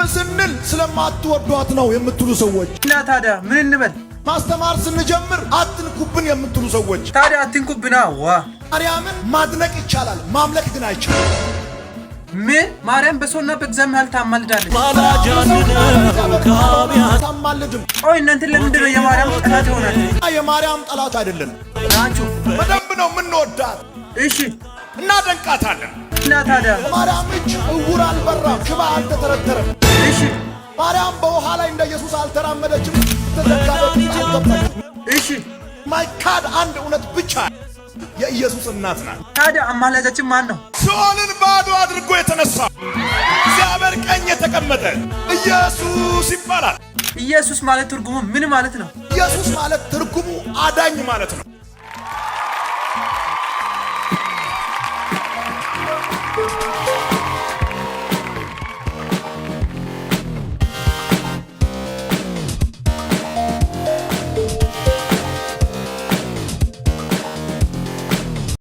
ስንል ስለማትወዷት ነው የምትሉ ሰዎች እና ታዲያ ምን እንበል? ማስተማር ስንጀምር አትንኩብን የምትሉ ሰዎች ታዲያ አትንኩብና ማርያምን ማድነቅ ይቻላል፣ ማምለክ ግን አይቻልም። ምን ማርያም በሰውና በእግዚአብሔር ታማልዳለች? ታማልድም። ቆይ እናንተ ለምንድን ነው የማርያም ጠላት ሆናል? የማርያም ጠላት አይደለም ናችሁ። በደንብ ነው የምንወዳት። እሺ እናደንቃታለን። እና ታዲያ ማርያም እጅ ዕውር አልበራም፣ ሽባ አልተተረተረም። እሺ ማርያም በውሃ ላይ እንደ ኢየሱስ አልተራመደችም፣ ተዘጋበች አልገባችም። እሺ ማይካድ አንድ እውነት ብቻ የኢየሱስ እናት ናት። ታዲያ አማላጃችን ማን ነው? ሲኦልን ባዶ አድርጎ የተነሳ እግዚአብሔር ቀኝ የተቀመጠ ኢየሱስ ይባላል። ኢየሱስ ማለት ትርጉሙ ምን ማለት ነው? ኢየሱስ ማለት ትርጉሙ አዳኝ ማለት ነው።